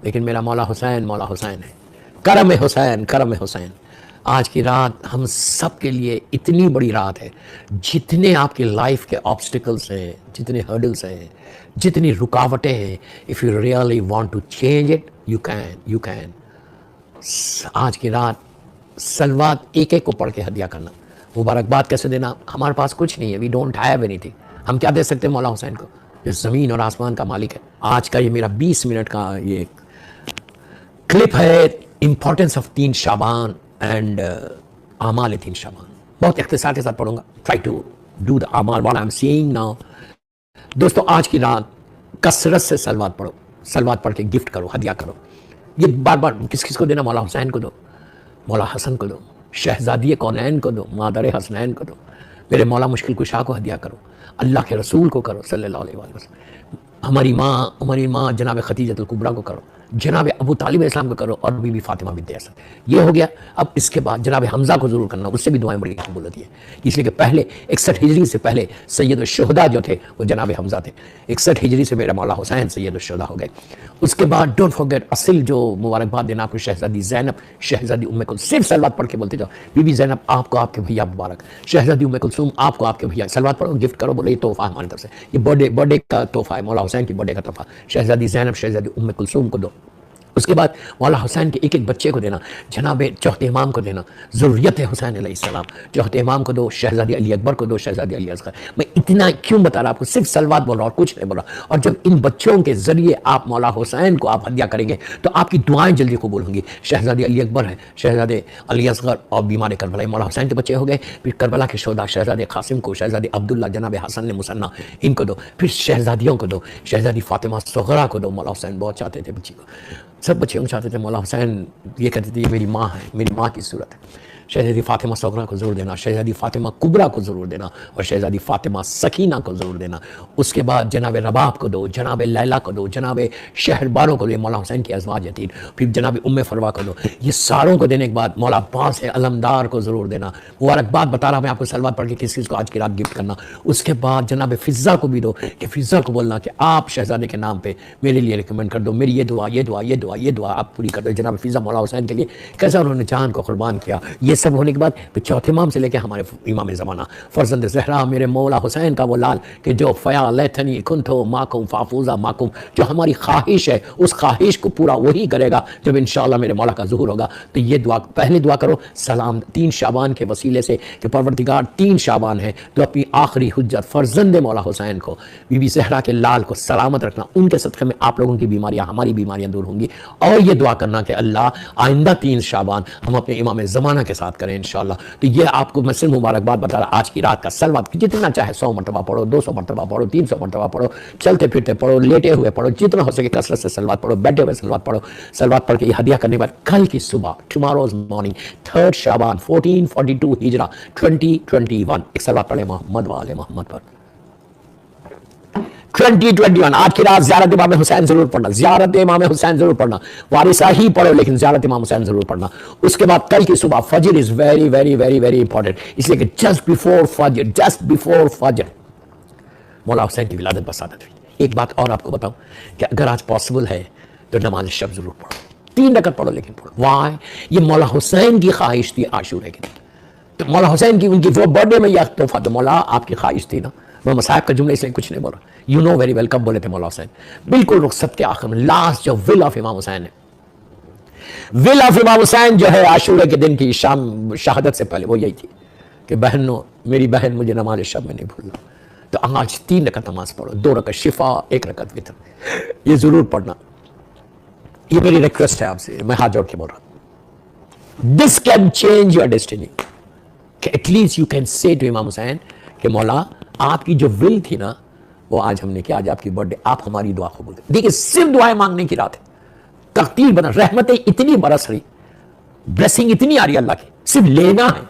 لیکن میرا مولا حسین ہے. کرم حسین، کرم حسین. آج کی رات ہم سب کے لیے اتنی بڑی رات ہے. جتنے آپ کی لائف کے آبسٹیکلس ہیں، جتنے ہرڈلس ہیں، جتنی رکاوٹیں ہیں، if you really want to change it, you can. آج کی رات سلوات ایک ایک کو پڑھ کے ہدیہ کرنا. مبارکباد کیسے دینا؟ ہمارے پاس کچھ نہیں ہے. we don't have anything. ہم کیا دے سکتے ہیں مولا حسین کو جو زمین اور آسمان کا مالک ہے؟ آج کا یہ میرا 20 منٹ کا یہ کلپ ہے امپورٹنس آف 3 شعبان اینڈ اعمال 3 شعبان. بہت اختصار کے ساتھ پڑھوں گا. ٹرائی ٹو ڈو دا اعمال what I am seeing now. دوستو آج کی رات کثرت سے سلوات پڑھو. سلوات پڑھ کے گفٹ کرو، ہدیہ کرو. یہ بار بار کس کو دینا؟ مولا حسین کو دو، مولا حسن کو دو، شہزادی کونین کو دو، مادر حسنین کو دو. میرے مولا مشکل کشا کو ہدیہ کرو، اللہ کے رسول کو کرو صلی اللہ علیہ وسلم. ہماری ماں جناب خدیجۃ الکبریٰ کو کرو، جناب ابو طالب علیہ السلام کو کرو، اور بی بی فاطمہ بنت اسد. یہ ہو گیا. اب اس کے بعد جناب حمزہ کو ضرور کرنا، اس سے بھی دعائیں بڑی قبول ہوتی ہیں. اس لیے کہ پہلے 61 ہجری سے پہلے سید الشہداء جو تھے وہ جناب حمزہ تھے. 61 ہجری سے میرا مولا حسین سید الشہداء ہو گئے. اس کے بعد ڈونٹ فارگیٹ اصل جو مبارکباد دینا آپ کو شہزادی زینب، شہزادی ام کلثوم. صرف سلوات پڑھ کے بولتے جاؤ. بی بی زینب آپ کو آپ کے بھیا مبارک، شہزادی ام کلثوم آپ کو آپ کے بھیا. سلوات پڑھو، گفٹ کرو، بولے یہ تحفہ ہماری طرف سے، یہ برتھ ڈے کا تحفہ ہے، مولا حسین کی برتھ ڈے کا تحفہ. شہزادی زینب، شہزادی ام کلثوم کو دو. اس کے بعد مولا حسین کے ایک ایک بچے کو دینا. جناب چوتھے امام کو دینا، ذریت حسین علیہ السلام. چوتھے امام کو دو، شہزادی علی اکبر کو دو، شہزادی علی اصغر. میں اتنا کیوں بتا رہا آپ کو؟ صرف سلوات بول رہا اور کچھ نہیں بول رہا. اور جب ان بچوں کے ذریعے آپ مولا حسین کو آپ ہدیہ کریں گے تو آپ کی دعائیں جلدی قبول ہوں گی. شہزادی علی اکبر ہے، شہزادے علی اصغر اور بیمار کربلا مولا حسین کے بچے ہو گئے. پھر کربلا کے شہداء شہزادے قاسم کو، شہزادے عبداللہ، جناب حسن مثنیٰ ان کو دو. پھر شہزادیوں کو دو، شہزادی فاطمہ صغرا کو دو. مولا حسین بہت چاہتے تھے بچی کو، سب بچے چاہتے تھے. مولا حسین یہ کہتے تھے یہ میری ماں ہے، میری ماں کی صورت ہے. شہزادی فاطمہ صغرا کو ضرور دینا، شہزادی فاطمہ کبریٰ کو ضرور دینا، اور شہزادی فاطمہ سکینہ کو ضرور دینا. اس کے بعد جناب رباب کو دو، جناب لیلا کو دو، جناب شہرباروں کو دو، مولا حسین کی ازواج تین. پھر جناب ام فروا کو دو. یہ ساروں کو دینے کے بعد مولا عباس علمدار کو ضرور دینا. مبارکباد بتا رہا میں آپ کو سلوات پڑھ کے کس چیز کو آج کی رات گفٹ کرنا. اس کے بعد جناب فضہ کو بھی دو کہ فضہ کو بولنا کہ آپ شہزادے کے نام پہ میرے لیے ریکمنڈ کر دو، میری یہ دعا یہ دعا یہ دعا یہ دعا آپ پوری کر دو. جناب فضہ مولا حسین کے لیے کیسا انہوں نے جان کو قربان کیا. یہ سب ہونے کے بعد پھر چوتھے امام سے لے کے ہمارے امام زمانہ فرزند زہرا میرے مولا حسین کا وہ لال کہ جو فیا لیتنی کنتو ماکم فافوزا ماکم، جو ہماری خواہش ہے اس خواہش کو پورا وہی کرے گا جب انشاءاللہ میرے مولا کا ظہور ہوگا. تو یہ دعا پہلے دعا کرو سلام 3 شعبان کے وسیلے سے کہ پروردگار 3 شعبان ہے تو اپنی آخری حجت فرزند مولا حسین کو، بی بی زہرا کے لال کو سلامت رکھنا. ان کے صدقے میں آپ لوگوں کی بیماریاں، ہماری بیماریاں دور ہوں گی. اور یہ دعا کرنا کہ اللہ آئندہ 3 شعبان ہم اپنے امام زمانہ کے ساتھ کریں انشاءاللہ. تو یہ آپ کو میں صرف مبارکباد بتا رہا. آج کی رات کا سلوات جتنا چاہے 100 مرتبہ پڑھو، 200 مرتبہ پڑھو، 300 مرتبہ پڑھو، چلتے پھرتے پڑھو، لیٹے ہوئے پڑھو، جتنا ہو سکے کثرت سے سلوات پڑھو، بیٹھے ہوئے سلوات پڑھو. سلوات پڑھ کے یہ ہدیہ کرنے کے بعد کل کی صبح ٹماروز مارننگ 3 شعبان 1442 ہجرہ 2021 ایک سلوات پڑھے محمد والے محمد پر 2021. آج کی رات زیارت امام حسین ضرور پڑھنا، زیارت امام حسین ضرور پڑھنا. وارثہ ہی پڑھو لیکن زیارت امام حسین ضرور پڑھنا. اس کے بعد کل کی صبح فجر is very very very very important, اس لیے کہ جسٹ بیفور فجر مولا حسین کی ولادت بسعادت ہوئی. ایک بات اور آپ کو بتاؤں کہ اگر آج پاسبل ہے تو نماز شب ضرور پڑھو، 3 رکعت پڑھو لیکن پڑھو. وائی؟ یہ مولا حسین کی خواہش تھی عاشورے کے دن. تو مولا حسین کی ان کی وہ برتھ ڈے میں یہ تحفہ تو مولا آپ کی خواہش تھی نا. میں مصاحب کا جملہ اس لیے کچھ نہیں بول رہا. یو نو ویری ویل کب بولے تھے مولا حسین؟ بالکل رخصت کے آخر میں لاسٹ جو ول آف امام حسین ہے، ول آف امام حسین جو ہے عاشورے کے دن کی شام شہادت سے پہلے وہ یہی تھی کہ بہنوں میری بہن مجھے نماز شب میں نہیں بھولنا. تو آج 3 رکعت نماز پڑھو، 2 رکعت شفا، 1 رکعت وتر. یہ ضرور پڑھنا. یہ میری ریکویسٹ ہے آپ سے، میں ہاتھ جوڑ کے بول رہا ہوں. This can change your destiny کہ at least you can say to Imam Hussain کہ مولا آپ کی جو ول تھی نا وہ آج ہم نے کیا، آج آپ کی برتھ ڈے، آپ ہماری دعا قبول کریں. دیکھیں صرف دعائیں مانگنے کی رات ہے. تقدیر بنا، رحمتیں اتنی برس رہی، بلیسنگ اتنی آ رہی اللہ کی. صرف لینا ہے،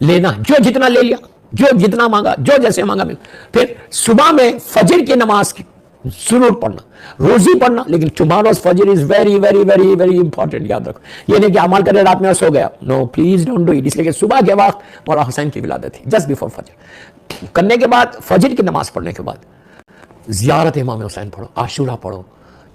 لینا ہے. جو جتنا لے لیا، جو جتنا مانگا، جو جیسے مانگا مل. پھر صبح میں فجر کی نماز کی ضرور پڑھنا، روزی پڑھنا. لیکن ٹماروز فجر is very very very very important. یاد رکھو یہ نہیں کہ عمل کرے رات میں سو گیا. نو پلیز ڈونٹ ڈو اٹ. اس لیے کہ صبح کے وقت مولا حسین کی ولادت تھی جسٹ بیفور فجر. کرنے کے بعد فجر کی نماز پڑھنے کے بعد زیارت امام حسین پڑھو، عاشورہ پڑھو.